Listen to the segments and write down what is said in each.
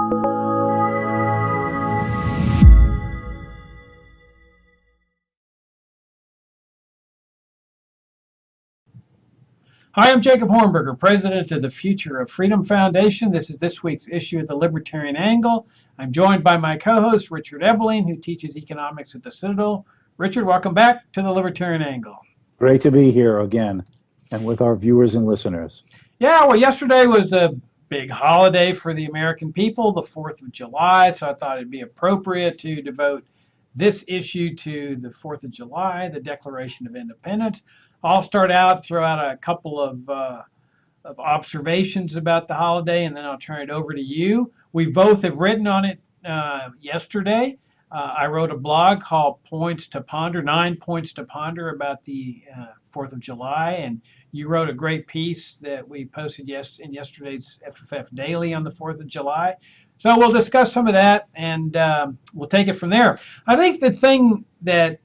Hi, I'm Jacob Hornberger, president of the Future of Freedom Foundation. This is this week's issue of the Libertarian Angle. I'm joined by my co-host, Richard Ebeling, who teaches economics at the Citadel. Richard, welcome back to the Libertarian Angle. Great to be here again and with our viewers and listeners. Yeah, well, yesterday was a big holiday for the American people, the 4th of July, so I thought it'd be appropriate to devote this issue to the 4th of July, the Declaration of Independence. I'll start out, throw out a couple of observations about the holiday, and then I'll turn it over to you. We both have written on it yesterday. I wrote a blog called Points to Ponder, 9 Points to Ponder about the 4th of July, and you wrote a great piece that we posted in yesterday's FFF Daily on the 4th of July. So we'll discuss some of that, and we'll take it from there. I think the thing that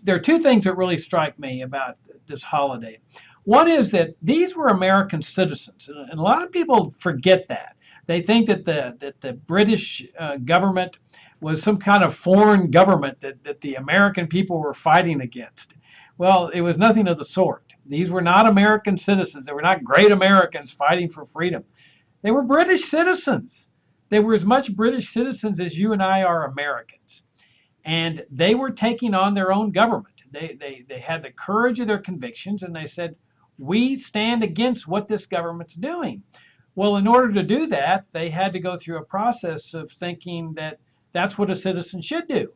there are two things that really strike me about this holiday. One is that these were American citizens, and a lot of people forget that. They think that the British government was some kind of foreign government that the American people were fighting against. Well, it was nothing of the sort. These were not American citizens. They were not great Americans fighting for freedom. They were British citizens. They were as much British citizens as you and I are Americans. And they were taking on their own government. They had the courage of their convictions, and they said, we stand against what this government's doing. Well, in order to do that, they had to go through a process of thinking that that's what a citizen should do.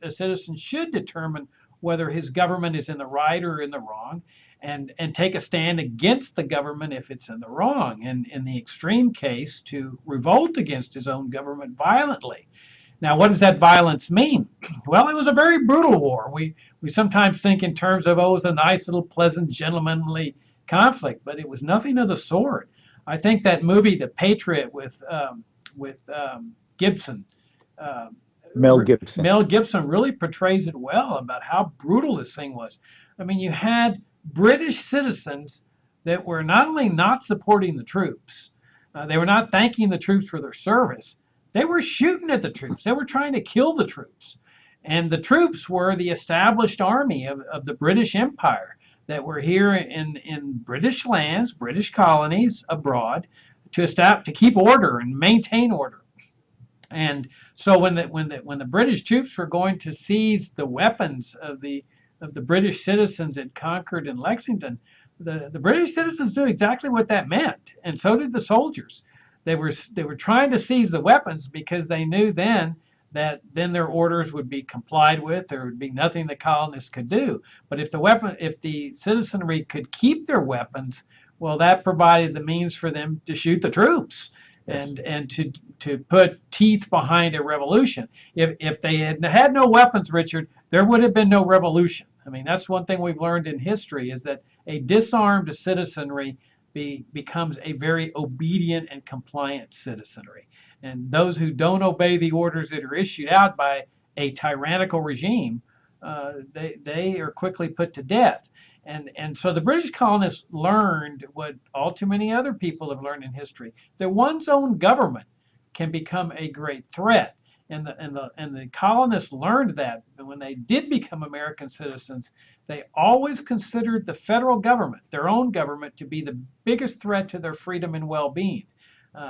A citizen should determine whether his government is in the right or in the wrong, and take a stand against the government if it's in the wrong, and in the extreme case, to revolt against his own government violently. Now, what does that violence mean? Well, it was a very brutal war. We sometimes think in terms of, it was a nice little pleasant gentlemanly conflict, but it was nothing of the sort. I think that movie, The Patriot, with Gibson, Mel Gibson. Mel Gibson really portrays it well about how brutal this thing was. I mean, you had British citizens that were not only not supporting the troops, they were not thanking the troops for their service. They were shooting at the troops. They were trying to kill the troops. And the troops were the established army of the British Empire that were here in British lands, British colonies abroad, to keep order and maintain order. And so when the British troops were going to seize the weapons of the British citizens at Concord and Lexington, the British citizens knew exactly what that meant, and so did the soldiers. They were trying to seize the weapons because they knew then that their orders would be complied with. There would be nothing the colonists could do. But if the citizenry could keep their weapons, well, that provided the means for them to shoot the troops and to put teeth behind a revolution. If they had no weapons, Richard, there would have been no revolution. I mean, that's one thing we've learned in history, is that a disarmed citizenry becomes a very obedient and compliant citizenry. And those who don't obey the orders that are issued out by a tyrannical regime, they are quickly put to death. And so the British colonists learned what all too many other people have learned in history, that one's own government can become a great threat. And the colonists learned that when they did become American citizens, they always considered the federal government, their own government, to be the biggest threat to their freedom and well-being.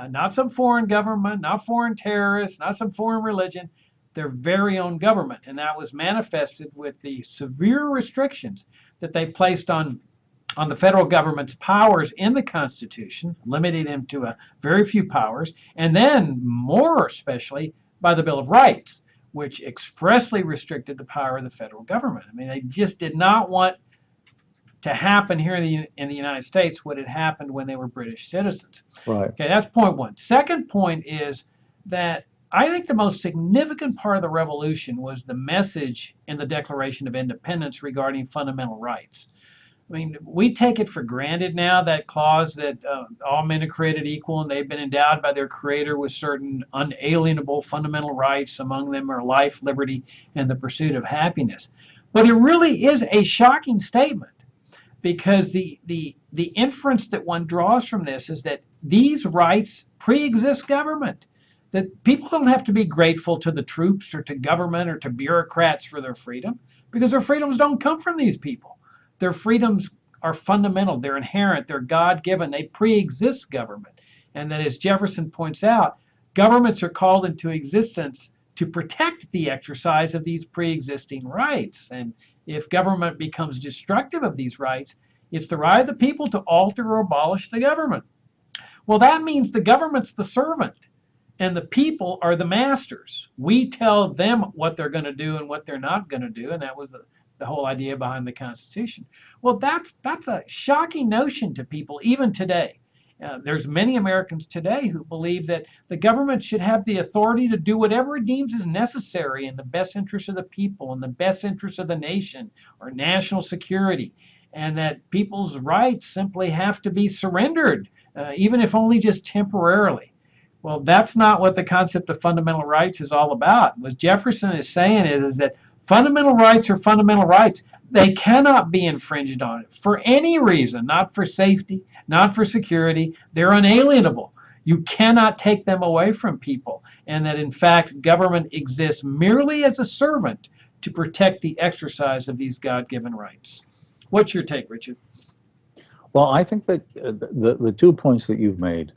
Not some foreign government, not foreign terrorists, not some foreign religion, their very own government. And that was manifested with the severe restrictions that they placed on the federal government's powers in the Constitution, limiting them to a very few powers, and then more especially by the Bill of Rights, which expressly restricted the power of the federal government. I mean, they just did not want to happen here in the United States what had happened when they were British citizens. Right. Okay, that's point one. Second point is that I think the most significant part of the revolution was the message in the Declaration of Independence regarding fundamental rights. I mean, we take it for granted now, that clause that all men are created equal and they've been endowed by their creator with certain unalienable fundamental rights. Among them are life, liberty, and the pursuit of happiness. But it really is a shocking statement, because the inference that one draws from this is that these rights pre-exist government. that people don't have to be grateful to the troops or to government or to bureaucrats for their freedom, because their freedoms don't come from these people. Their freedoms are fundamental, they're inherent, they're God-given, they pre-exist government. And that, as Jefferson points out, governments are called into existence to protect the exercise of these pre-existing rights. And if government becomes destructive of these rights, it's the right of the people to alter or abolish the government. Well, that means the government's the servant and the people are the masters. We tell them what they're going to do and what they're not going to do, and that was the whole idea behind the Constitution. Well, that's a shocking notion to people even today. There's many Americans today who believe that the government should have the authority to do whatever it deems is necessary in the best interest of the people, in the best interest of the nation or national security, and that people's rights simply have to be surrendered, even if only just temporarily. Well, that's not what the concept of fundamental rights is all about. What Jefferson is saying is that fundamental rights are fundamental rights. They cannot be infringed on for any reason, not for safety, not for security. They're unalienable. You cannot take them away from people. And that, in fact, government exists merely as a servant to protect the exercise of these God-given rights. What's your take, Richard? Well, I think that the 2 points that you've made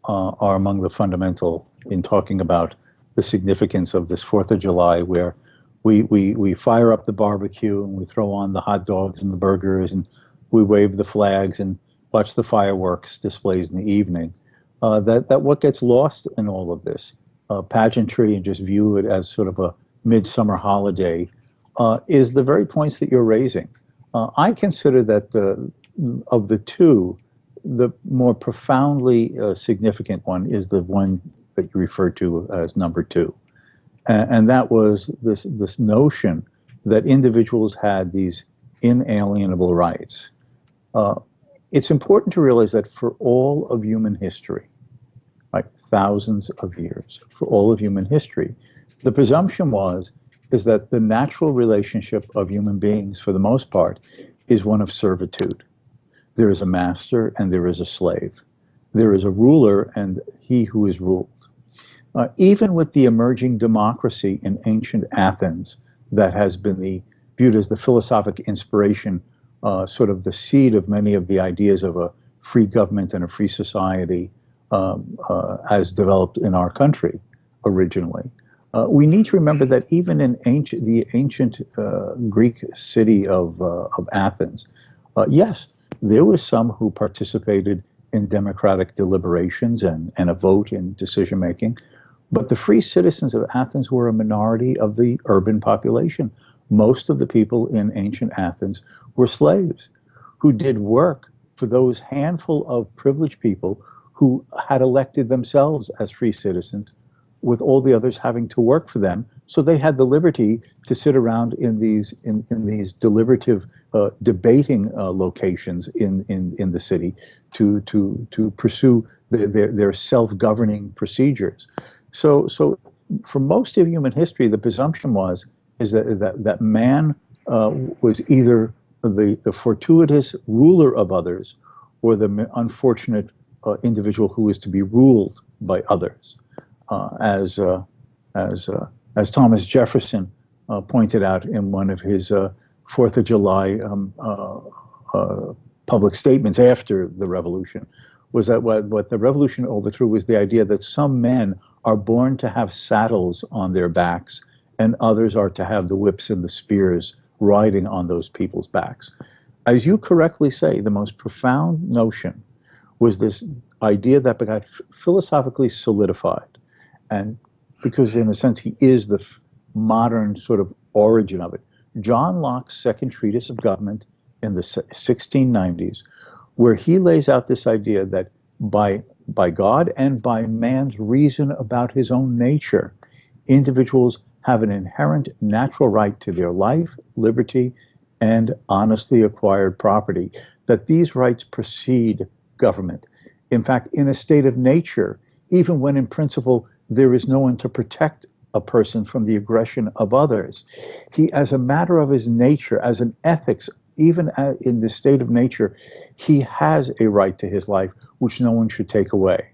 are among the fundamental in talking about the significance of this 4th of July, where we fire up the barbecue and we throw on the hot dogs and the burgers and we wave the flags and watch the fireworks displays in the evening. That what gets lost in all of this pageantry and just view it as sort of a midsummer holiday is the very points that you're raising. I consider that of the two, the more profoundly significant one is the one that you referred to as number 2. And that was this notion that individuals had these inalienable rights. It's important to realize that for all of human history, like thousands of years, for all of human history, the presumption is that the natural relationship of human beings, for the most part, is one of servitude. There is a master and there is a slave. There is a ruler and he who is ruled. Even with the emerging democracy in ancient Athens that has been viewed as the philosophic inspiration, sort of the seed of many of the ideas of a free government and a free society as developed in our country originally. We need to remember that even in the ancient Greek city of Athens, yes, there were some who participated in democratic deliberations and a vote in decision-making, but the free citizens of Athens were a minority of the urban population. Most of the people in ancient Athens were slaves who did work for those handful of privileged people who had elected themselves as free citizens, with all the others having to work for them. So they had the liberty to sit around in these deliberative debating locations in the city to pursue their self-governing procedures. So for most of human history, the presumption is that man was either the fortuitous ruler of others or the unfortunate individual who was to be ruled by others. As Thomas Jefferson pointed out in one of his 4th of July public statements after the revolution, was that what the revolution overthrew was the idea that some men are born to have saddles on their backs and others are to have the whips and the spears riding on those people's backs. As you correctly say, the most profound notion was this idea that got philosophically solidified. And because in a sense he is the modern sort of origin of it. John Locke's second treatise of government in the 1690s, where he lays out this idea that by God and by man's reason about his own nature, individuals have an inherent natural right to their life, liberty, and honestly acquired property, that these rights precede government. In fact, in a state of nature, even when in principle there is no one to protect a person from the aggression of others, he, as a matter of his nature, as an ethics, even in the state of nature, he has a right to his life, which no one should take away.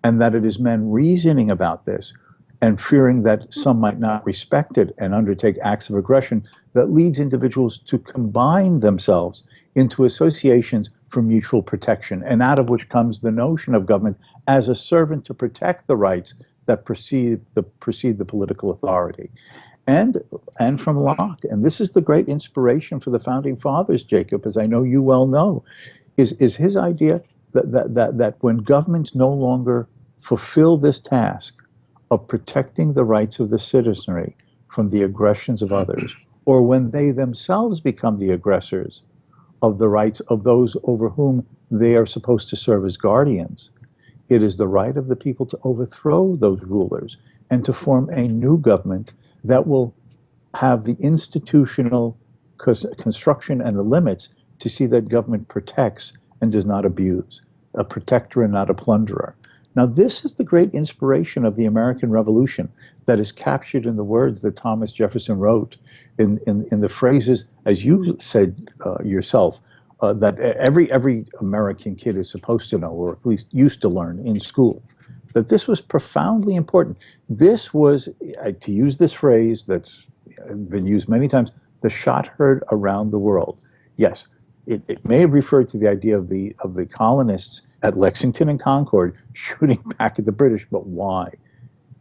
and that it is men reasoning about this and fearing that some might not respect it and undertake acts of aggression that leads individuals to combine themselves into associations for mutual protection, and out of which comes the notion of government as a servant to protect the rights that precede the political authority. And from Locke, and this is the great inspiration for the founding fathers, Jacob, as I know you well know, is his idea that when governments no longer fulfill this task of protecting the rights of the citizenry from the aggressions of others, or when they themselves become the aggressors of the rights of those over whom they are supposed to serve as guardians, it is the right of the people to overthrow those rulers and to form a new government that will have the institutional construction and the limits to see that government protects and does not abuse, a protector and not a plunderer. Now, this is the great inspiration of the American Revolution that is captured in the words that Thomas Jefferson wrote, in the phrases, as you said yourself, that every American kid is supposed to know, or at least used to learn in school, that this was profoundly important. This was, to use this phrase that's been used many times, the shot heard around the world. Yes, it may have referred to the idea of the colonists at Lexington and Concord shooting back at the British, but why?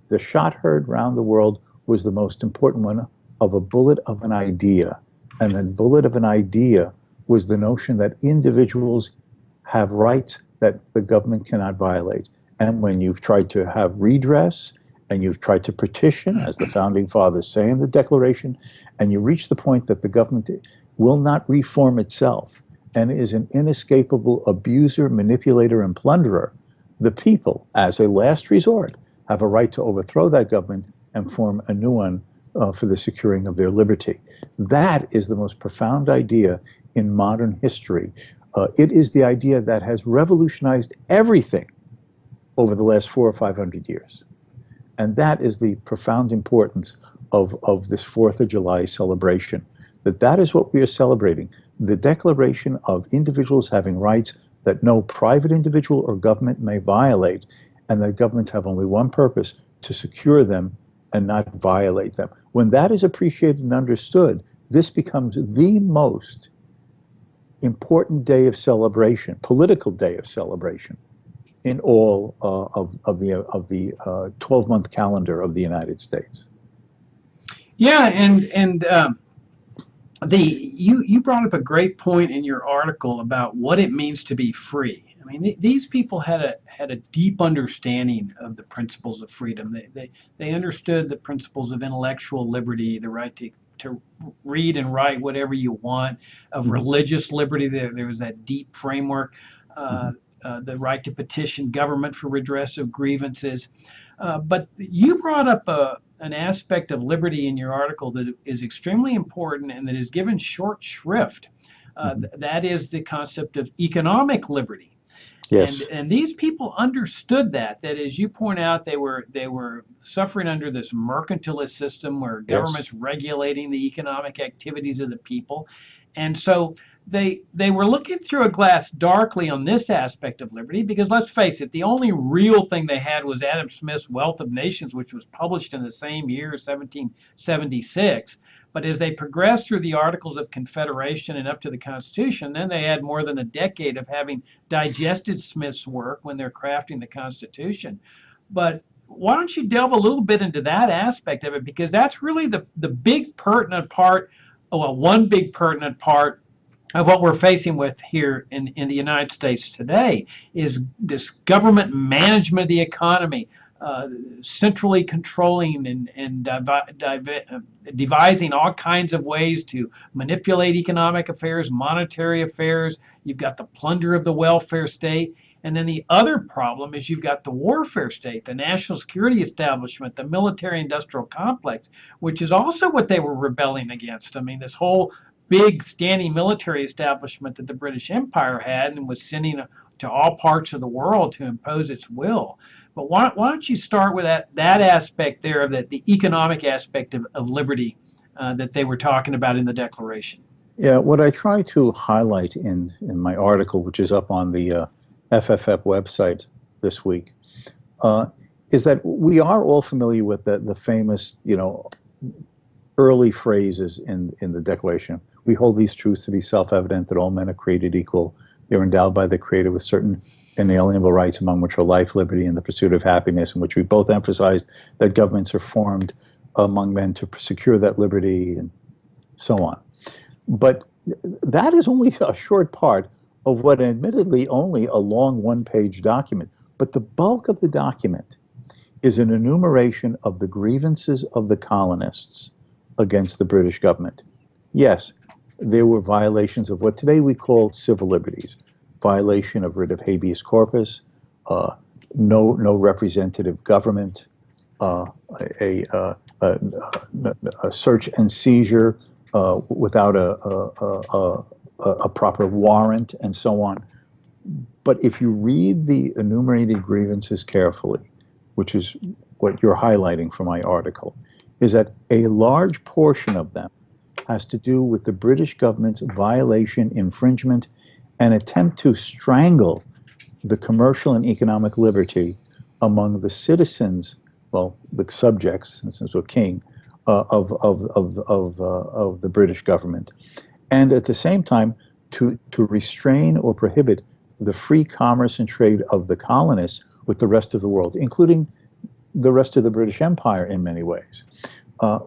The shot heard around the world was the most important one of a bullet of an idea. And the bullet of an idea was the notion that individuals have rights that the government cannot violate. And when you've tried to have redress and you've tried to petition, as the founding fathers say in the Declaration, and you reach the point that the government will not reform itself and is an inescapable abuser, manipulator, and plunderer, the people, as a last resort, have a right to overthrow that government and form a new one for the securing of their liberty. That is the most profound idea in modern history. It is the idea that has revolutionized everything over the last 400 or 500 years. And that is the profound importance of this 4th of July celebration, that is what we are celebrating, the declaration of individuals having rights that no private individual or government may violate, and that governments have only one purpose, to secure them and not violate them. When that is appreciated and understood, this becomes the most important day of celebration, political day of celebration, in all of the 12-month calendar of the United States. Yeah, and you brought up a great point in your article about what it means to be free. I mean, these people had a deep understanding of the principles of freedom. They understood the principles of intellectual liberty, the right to read and write whatever you want, of religious liberty. There was that deep framework, the right to petition government for redress of grievances. But you brought up an aspect of liberty in your article that is extremely important and that is given short shrift. That is the concept of economic liberty. Yes. And these people understood that as you point out, they were suffering under this mercantilist system where government's regulating the economic activities of the people. And so they were looking through a glass darkly on this aspect of liberty, because let's face it, the only real thing they had was Adam Smith's Wealth of Nations, which was published in the same year, 1776. But as they progressed through the Articles of Confederation and up to the Constitution, then they had more than a decade of having digested Smith's work when they're crafting the Constitution. But why don't you delve a little bit into that aspect of it, because that's really the big pertinent part, well, one big pertinent part of what we're facing with here in the United States today is this government management of the economy, centrally controlling and devising all kinds of ways to manipulate economic affairs, monetary affairs. You've got the plunder of the welfare state. And then the other problem is you've got the warfare state, the national security establishment, the military-industrial complex, which is also what they were rebelling against. I mean, this whole big standing military establishment that the British Empire had and was sending to all parts of the world to impose its will. But why don't you start with that aspect there, of the economic aspect of liberty that they were talking about in the Declaration? Yeah, what I try to highlight in my article, which is up on the FFF website this week, is that we are all familiar with the famous, early phrases in the Declaration. We hold these truths to be self-evident that all men are created equal. They're endowed by the Creator with certain inalienable rights, among which are life, liberty, and the pursuit of happiness, in which we both emphasized that governments are formed among men to secure that liberty, and so on. But that is only a short part of what admittedly only a long one-page document. But the bulk of the document is an enumeration of the grievances of the colonists against the British government. Yes, there were violations of what today we call civil liberties, violation of writ of habeas corpus, no representative government, a search and seizure without a proper warrant, and so on. But if you read the enumerated grievances carefully, which is what you're highlighting from my article, is that a large portion of them has to do with the British government's violation, infringement, and attempt to strangle the commercial and economic liberty among the citizens, well, the subjects, since we're king, of the British government, and at the same time to restrain or prohibit the free commerce and trade of the colonists with the rest of the world, including the rest of the British Empire in many ways.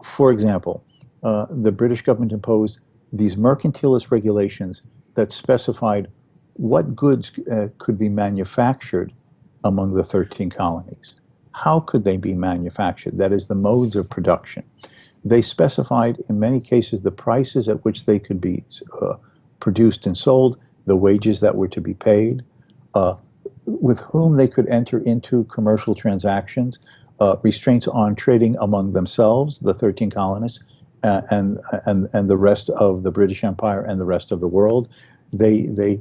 For example, the British government imposed these mercantilist regulations that specified what goods could be manufactured among the 13 colonies. How could they be manufactured? That is, the modes of production. They specified, in many cases, the prices at which they could be produced and sold, the wages that were to be paid, with whom they could enter into commercial transactions, restraints on trading among themselves, the 13 colonists, and the rest of the British Empire and the rest of the world. The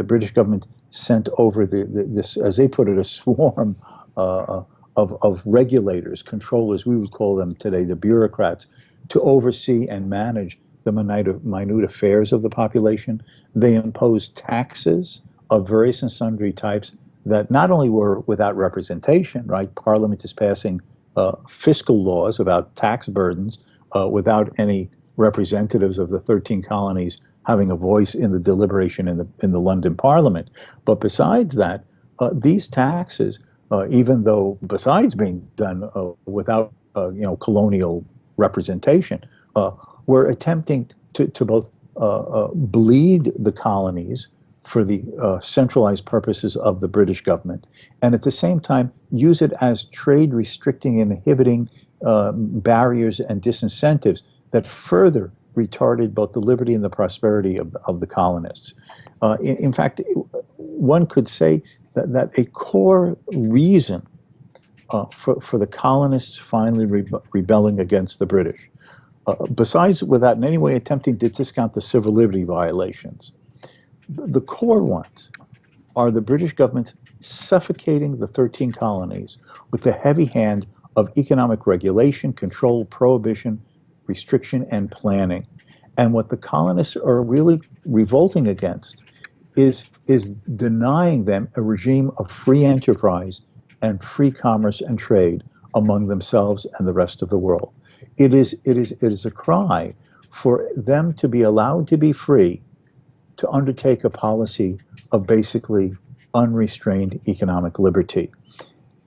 British government sent over this, as they put it, a swarm of regulators, controllers, we would call them today the bureaucrats, to oversee and manage the minute affairs of the population. They imposed taxes of various and sundry types that not only were without representation, right? Parliament is passing fiscal laws about tax burdens without any representatives of the 13 colonies having a voice in the deliberation in the London Parliament. But besides that, these taxes, even though besides being done without colonial representation, were attempting to both bleed the colonies for the centralized purposes of the British government, and at the same time use it as trade restricting and inhibiting barriers and disincentives that further retarded both the liberty and the prosperity of the colonists. In fact, one could say that a core reason for the colonists finally rebelling against the British, besides without in any way attempting to discount the civil liberty violations, the core ones are the British government suffocating the 13 colonies with the heavy hand of economic regulation, control, prohibition, restriction, and planning. And what the colonists are really revolting against is denying them a regime of free enterprise and free commerce and trade among themselves and the rest of the world. It is a cry for them to be allowed to be free to undertake a policy of basically unrestrained economic liberty.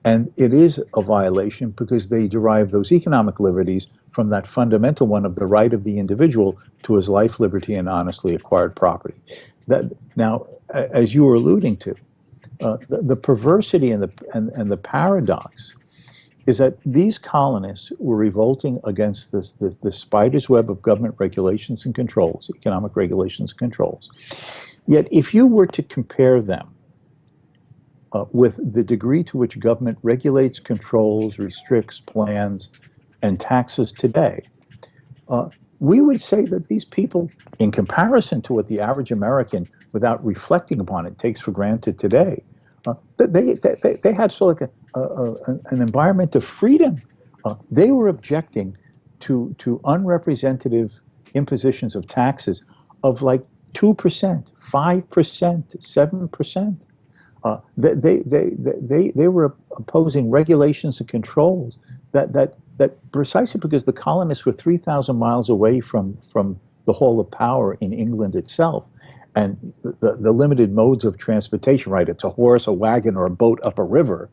And it is a violation because they derive those economic liberties from that fundamental one of the right of the individual to his life, liberty, and honestly acquired property. That now, as you were alluding to, the perversity and the paradox is that these colonists were revolting against this spider's web of government regulations and controls, economic regulations and controls. Yet if you were to compare them with the degree to which government regulates, controls, restricts, plans, and taxes today, we would say that these people, in comparison to what the average American, without reflecting upon it, takes for granted today, they had sort of like an environment of freedom. They were objecting to unrepresentative impositions of taxes of like 2%, 5%, 7%. They were opposing regulations and controls that precisely because the colonists were 3,000 miles away from the hall of power in England itself, and the limited modes of transportation, right? It's a horse, a wagon, or a boat up a river.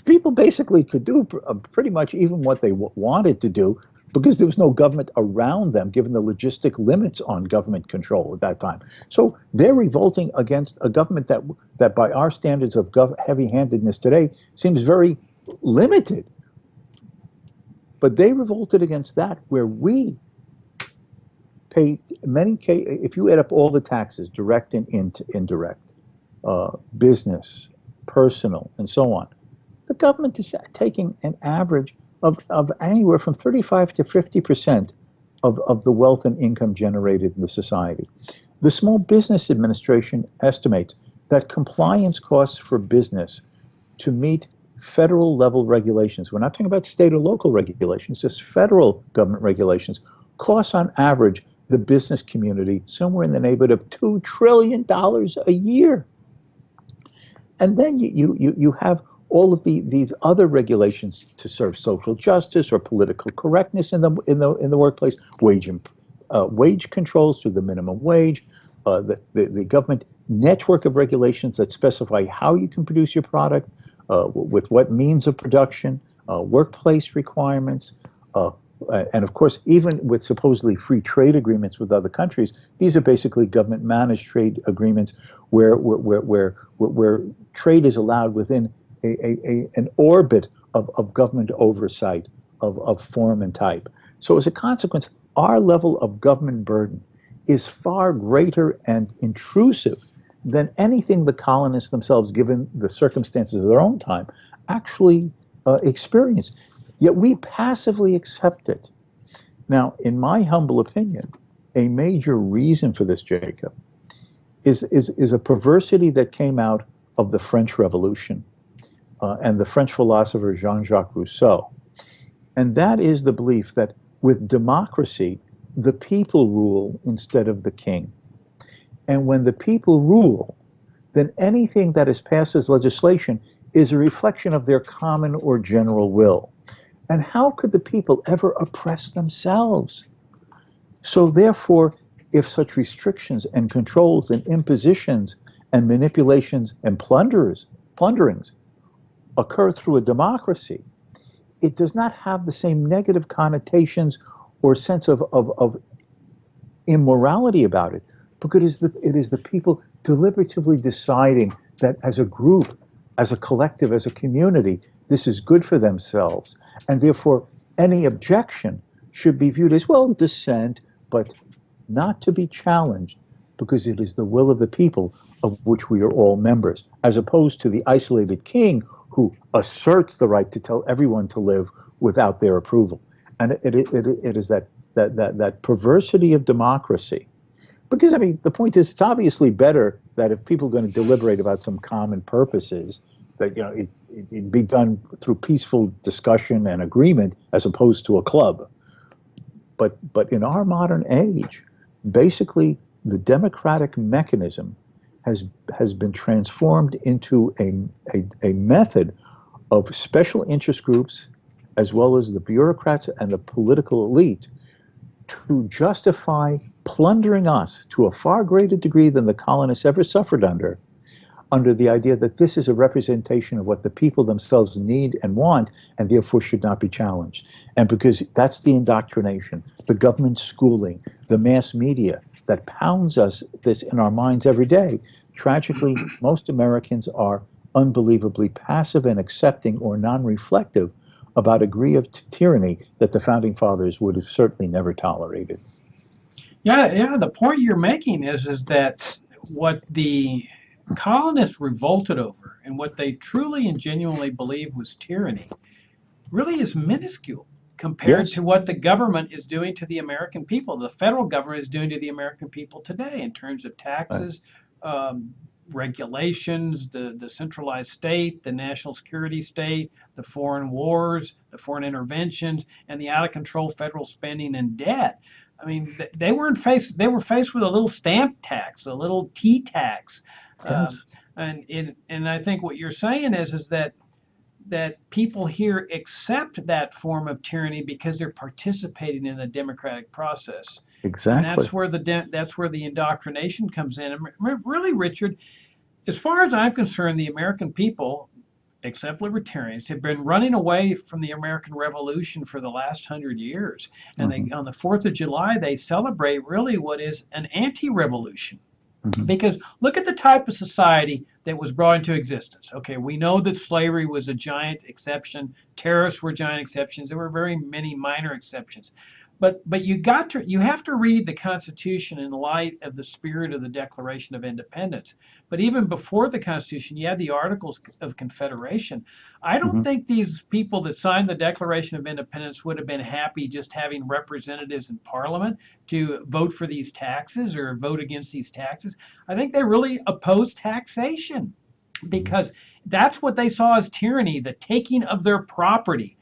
People basically could do pretty much even what they wanted to do because there was no government around them, given the logistic limits on government control at that time. So they're revolting against a government that by our standards of heavy-handedness today, seems very limited. But they revolted against that, where we pay many cases, if you add up all the taxes, direct and indirect, business, personal, and so on, the government is taking an average of anywhere from 35 to 50% of the wealth and income generated in the society. The Small Business Administration estimates that compliance costs for business to meet federal level regulations, we're not talking about state or local regulations, just federal government regulations, costs on average the business community somewhere in the neighborhood of $2 trillion a year. And then you have all of these other regulations to serve social justice or political correctness in the workplace, wage controls through the minimum wage, the government network of regulations that specify how you can produce your product, with what means of production, workplace requirements, and of course, even with supposedly free trade agreements with other countries, these are basically government managed trade agreements where trade is allowed within an orbit of government oversight of form and type. So as a consequence, our level of government burden is far greater and intrusive than anything the colonists themselves, given the circumstances of their own time, actually experienced. Yet we passively accept it. Now, in my humble opinion, a major reason for this, Jacob, is a perversity that came out of the French Revolution and the French philosopher Jean-Jacques Rousseau. And that is the belief that with democracy, the people rule instead of the king. And when the people rule, then anything that is passed as legislation is a reflection of their common or general will. And how could the people ever oppress themselves? So therefore, if such restrictions and controls and impositions and manipulations and plunderings occur through a democracy, it does not have the same negative connotations or sense of immorality about it, because it is the people deliberatively deciding that as a group, as a collective, as a community, this is good for themselves. And therefore, any objection should be viewed as, well, dissent, but not to be challenged, because it is the will of the people of which we are all members, as opposed to the isolated king who asserts the right to tell everyone to live without their approval. And it is that perversity of democracy. Because, I mean, the point is, it's obviously better that if people are going to deliberate about some common purposes, that, you know, it be done through peaceful discussion and agreement as opposed to a club. But in our modern age, basically, the democratic mechanism has been transformed into a method of special interest groups, as well as the bureaucrats and the political elite, to justify plundering us to a far greater degree than the colonists ever suffered under the idea that this is a representation of what the people themselves need and want, and therefore should not be challenged. And because that's the indoctrination, the government schooling, the mass media that pounds us this in our minds every day. Tragically, most Americans are unbelievably passive and accepting or non-reflective about a degree of tyranny that the founding fathers would have certainly never tolerated. Yeah. The point you're making is that what the colonists revolted over and what they truly and genuinely believed was tyranny really is minuscule compared Yes. to what the government is doing to the American people. The federal government is doing to the American people today in terms of Uh, taxes, um, regulations, the centralized state, the national security state, the foreign wars, the foreign interventions, and the out of control federal spending and debt. I mean, they were faced with a little stamp tax, a little tea tax, um, yes. And I think what you're saying is that people here accept that form of tyranny because they're participating in the democratic process. And Exactly. that's where the indoctrination comes in. And really, Richard, as far as I'm concerned, the American people, except libertarians, have been running away from the American Revolution for the last 100 years. And Hmm. on the 4th of July, they celebrate really what is an anti-revolution. Hmm. Because look at the type of society that was brought into existence. Okay, we know that slavery was a giant exception, terrorists were giant exceptions, there were very many minor exceptions. But you have to read the Constitution in light of the spirit of the Declaration of Independence. But even before the Constitution, you had the Articles of Confederation. I don't Hmm. think these people that signed the Declaration of Independence would have been happy just having representatives in Parliament to vote for these taxes or vote against these taxes. I think they really opposed taxation because that's what they saw as tyranny, the taking of their property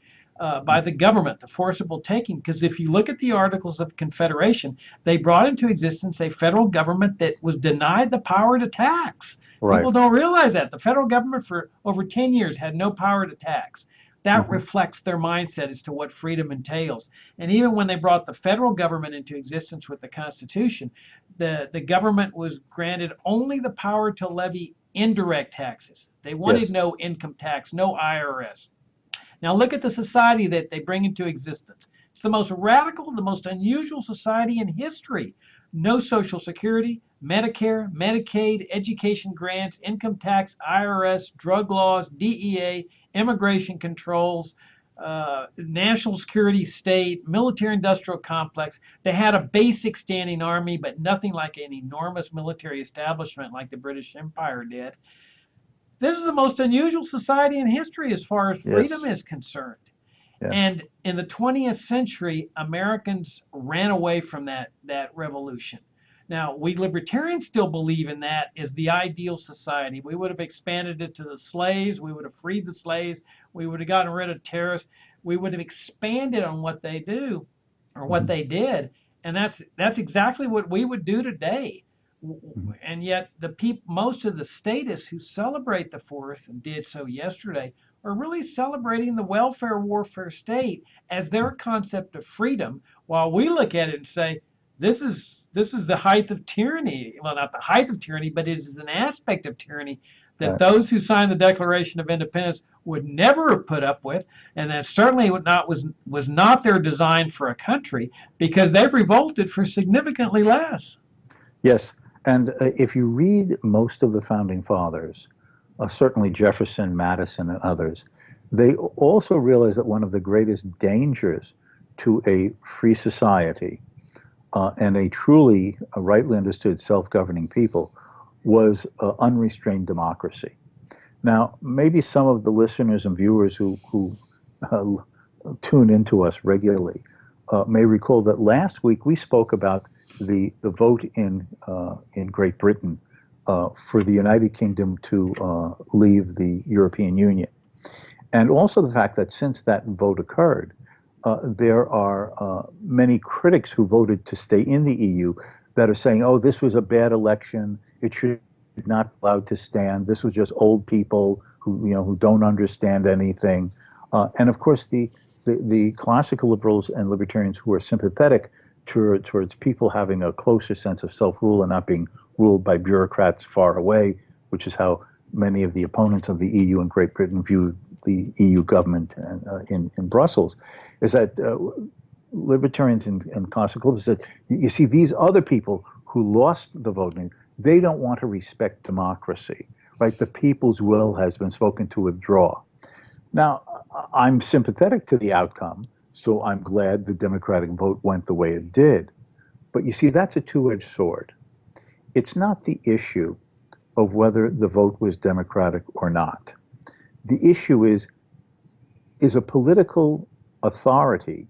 by the government, the forcible taking. Because if you look at the Articles of Confederation, they brought into existence a federal government that was denied the power to tax. Right. People don't realize that. The federal government for over 10 years had no power to tax. That Hmm. reflects their mindset as to what freedom entails. And even when they brought the federal government into existence with the Constitution, the government was granted only the power to levy indirect taxes. They wanted Yes. no income tax, no IRS. Now look at the society that they bring into existence. It's the most radical, the most unusual society in history. No Social Security, Medicare, Medicaid, education grants, income tax, IRS, drug laws, DEA, immigration controls, national security state, military industrial complex. They had a basic standing army, but nothing like an enormous military establishment like the British Empire did. This is the most unusual society in history as far as freedom Yes. is concerned. Yes. And in the 20th century, Americans ran away from that revolution. Now, we libertarians still believe in that as the ideal society. We would have expanded it to the slaves. We would have freed the slaves. We would have gotten rid of terrorists. We would have expanded on what they do or what Hmm. they did. And that's exactly what we would do today. Hmm. And yet, most of the statists who celebrate the Fourth and did so yesterday are really celebrating the welfare warfare state as their concept of freedom, while we look at it and say, this is the height of tyranny. Well, not the height of tyranny, but it is an aspect of tyranny that Right. those who signed the Declaration of Independence would never have put up with, and that certainly was not their design for a country because they've revolted for significantly less. Yes. And if you read most of the founding fathers, certainly Jefferson, Madison, and others, they also realized that one of the greatest dangers to a free society and a truly rightly understood self-governing people was unrestrained democracy. Now, maybe some of the listeners and viewers who uh, tune into us regularly may recall that last week we spoke about the vote in Great Britain for the United Kingdom to leave the European Union, and also the fact that since that vote occurred, there are many critics who voted to stay in the EU that are saying, "Oh, this was a bad election. It should not be allowed to stand. This was just old people who don't understand anything." And of course, the classical liberals and libertarians who are sympathetic towards people having a closer sense of self-rule and not being ruled by bureaucrats far away, which is how many of the opponents of the EU in Great Britain view the EU government in Brussels, is that libertarians and classical liberals said, you see, these other people who lost the voting, they don't want to respect democracy, right? The people's will has been spoken to withdraw. Now, I'm sympathetic to the outcome, so I'm glad the Democratic vote went the way it did. But you see, that's a two-edged sword. It's not the issue of whether the vote was Democratic or not. The issue is a political authority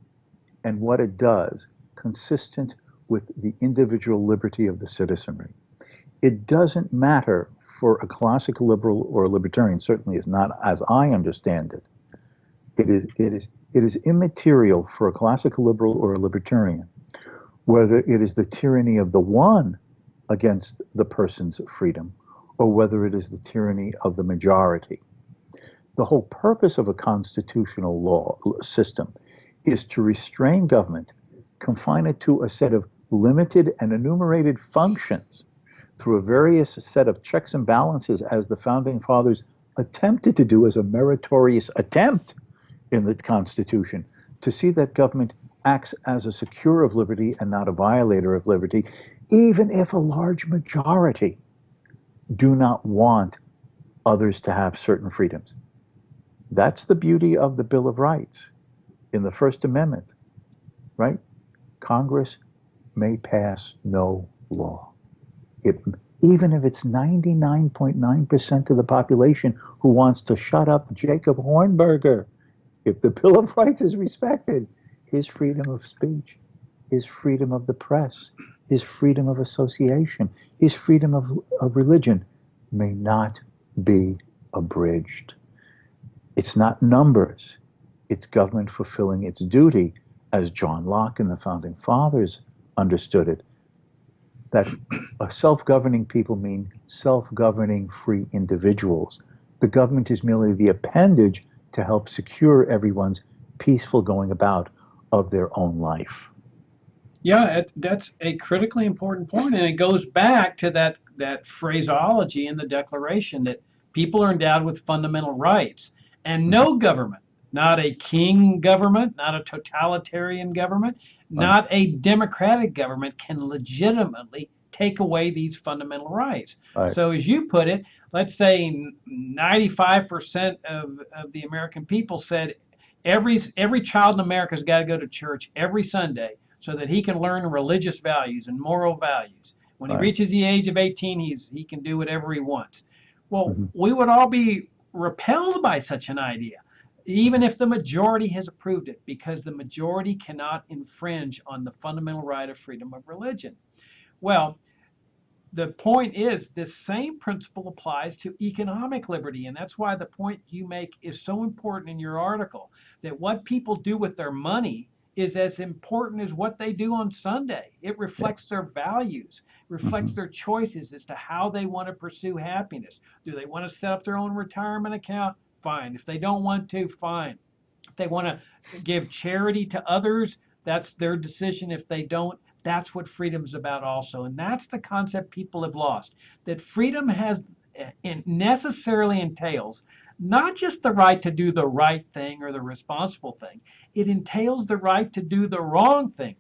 and what it does consistent with the individual liberty of the citizenry. It doesn't matter for a classical liberal or a libertarian, certainly is not as I understand it. It is immaterial for a classical liberal or a libertarian whether it is the tyranny of the one against the person's freedom or whether it is the tyranny of the majority. The whole purpose of a constitutional law system is to restrain government, confine it to a set of limited and enumerated functions through a various set of checks and balances, as the founding fathers attempted to do as a meritorious attempt in the Constitution, to see that government acts as a securer of liberty and not a violator of liberty, even if a large majority do not want others to have certain freedoms. That's the beauty of the Bill of Rights in the First Amendment, right? Congress may pass no law. Even if it's 99.9% of the population who wants to shut up Jacob Hornberger, if the Bill of Rights is respected, his freedom of speech, his freedom of the press, his freedom of association, his freedom of religion may not be abridged. It's not numbers. It's government fulfilling its duty, as John Locke and the Founding Fathers understood it, that a self-governing people mean self-governing free individuals. The government is merely the appendage to help secure everyone's peaceful going about of their own life. Yeah, that's a critically important point, and it goes back to that phraseology in the Declaration that people are endowed with fundamental rights, and no government, not a king government, not a totalitarian government, not a democratic government, can legitimately take away these fundamental rights. Right. So as you put it, let's say 95% of the American people said every child in America has got to go to church every Sunday so that he can learn religious values and moral values. When he reaches the age of 18, he can do whatever he wants. Well, we would all be repelled by such an idea, even if the majority has approved it, because the majority cannot infringe on the fundamental right of freedom of religion. Well, the point is, this same principle applies to economic liberty, and that's why the point you make is so important in your article, that what people do with their money is as important as what they do on Sunday. It reflects their values, reflects their choices as to how they want to pursue happiness. Do they want to set up their own retirement account? Fine. If they don't want to, fine. If they want to give charity to others, that's their decision. If they don't, that's what freedom's about also. And that's the concept people have lost, that freedom necessarily entails not just the right to do the right thing or the responsible thing. It entails the right to do the wrong thing,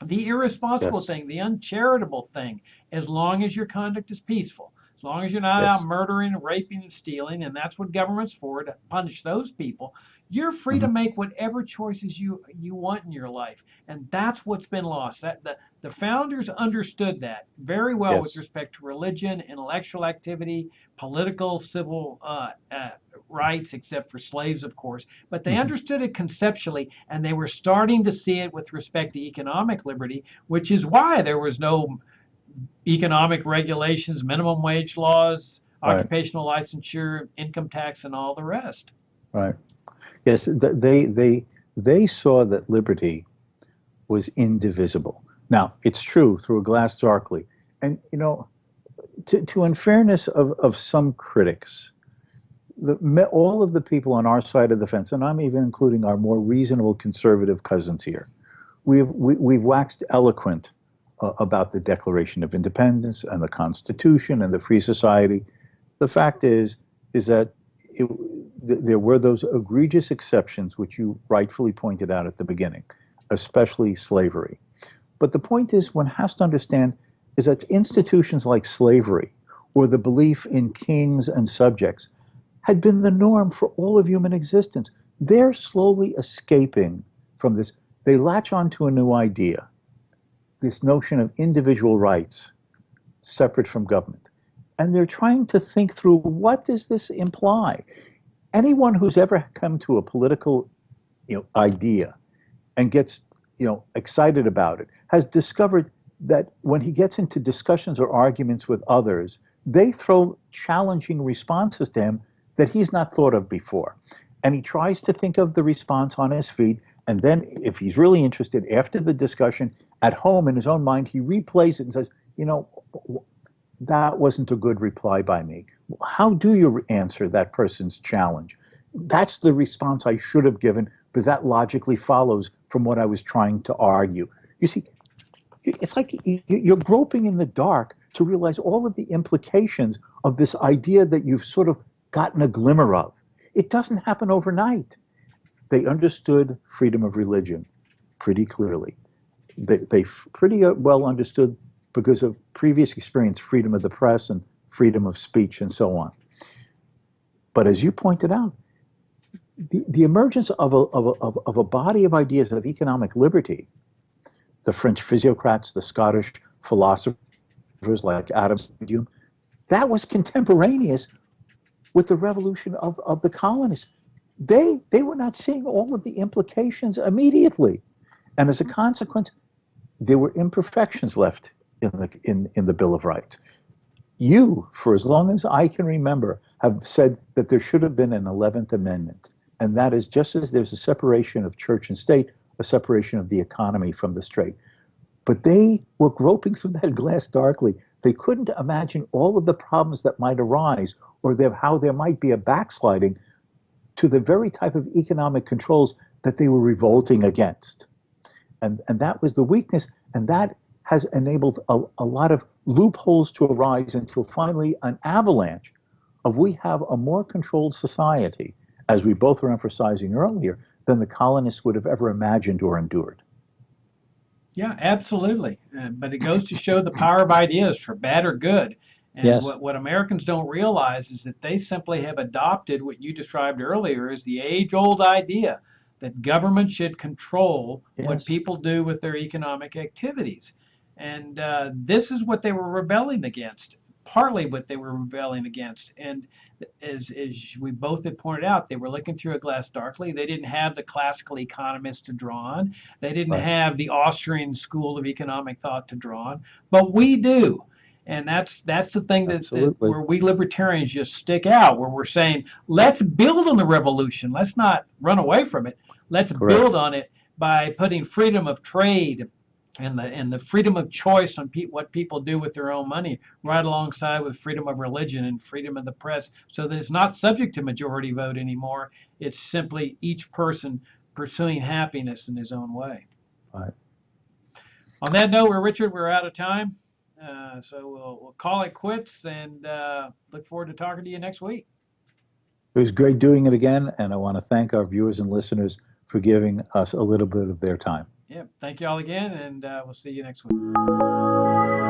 the irresponsible thing, the uncharitable thing, as long as your conduct is peaceful, as long as you're not out murdering, raping, and stealing, and that's what government's for, to punish those people. You're free to make whatever choices you want in your life, and that's what's been lost. The founders understood that very well with respect to religion, intellectual activity, political, civil rights, except for slaves, of course. But they understood it conceptually, and they were starting to see it with respect to economic liberty, which is why there was no economic regulations, minimum wage laws, occupational licensure, income tax, and all the rest. Right. Yes, they saw that liberty was indivisible. Now, it's true, through a glass darkly. And, you know, to unfairness of some critics, all of the people on our side of the fence, and I'm even including our more reasonable conservative cousins here, we've waxed eloquent about the Declaration of Independence and the Constitution and the Free Society. The fact is that there were those egregious exceptions which you rightfully pointed out at the beginning, especially slavery. But the point is, one has to understand is that institutions like slavery or the belief in kings and subjects had been the norm for all of human existence. They're slowly escaping from this. They latch onto a new idea, this notion of individual rights separate from government. And they're trying to think through, what does this imply? Anyone who's ever come to a political, idea and gets, excited about it has discovered that when he gets into discussions or arguments with others, they throw challenging responses to him that he's not thought of before. And he tries to think of the response on his feet. And then if he's really interested, after the discussion at home in his own mind, he replays it and says, that wasn't a good reply by me. How do you answer that person's challenge? That's the response I should have given, because that logically follows from what I was trying to argue. You see, it's like you're groping in the dark to realize all of the implications of this idea that you've sort of gotten a glimmer of. It doesn't happen overnight. They understood freedom of religion pretty clearly. They pretty well understood, because of previous experience, freedom of the press and freedom of speech and so on. But as you pointed out, the emergence of a body of ideas of economic liberty, the French physiocrats, the Scottish philosophers like Adam Hume, that was contemporaneous with the revolution of the colonists. They were not seeing all of the implications immediately. And as a consequence, there were imperfections left in the Bill of Rights. You, for as long as I can remember, have said that there should have been an 11th Amendment. And that is, just as there's a separation of church and state, a separation of the economy from the state. But they were groping through that glass darkly. They couldn't imagine all of the problems that might arise, or how there might be a backsliding to the very type of economic controls that they were revolting against. And that was the weakness, and that has enabled a lot of loopholes to arise until finally an avalanche of, we have a more controlled society, as we both were emphasizing earlier, than the colonists would have ever imagined or endured. Yeah, absolutely. But it goes to show the power of ideas, for bad or good. And Yes. what Americans don't realize is that they simply have adopted what you described earlier as the age-old idea that government should control what Yes. people do with their economic activities. And this is what they were rebelling against, partly what they were rebelling against. And as we both had pointed out, they were looking through a glass darkly. They didn't have the classical economists to draw on. They didn't Right. have the Austrian school of economic thought to draw on, but we do. And that's the thing that Absolutely. where we libertarians just stick out, where we're saying, let's build on the revolution. Let's not run away from it. Let's Correct. build on it by putting freedom of trade and the freedom of choice on what people do with their own money right alongside with freedom of religion and freedom of the press, so that it's not subject to majority vote anymore. It's simply each person pursuing happiness in his own way. Right. On that note, Richard, we're out of time. So we'll call it quits, and look forward to talking to you next week. It was great doing it again, and I want to thank our viewers and listeners for giving us a little bit of their time. Yeah, thank you all again, and we'll see you next week.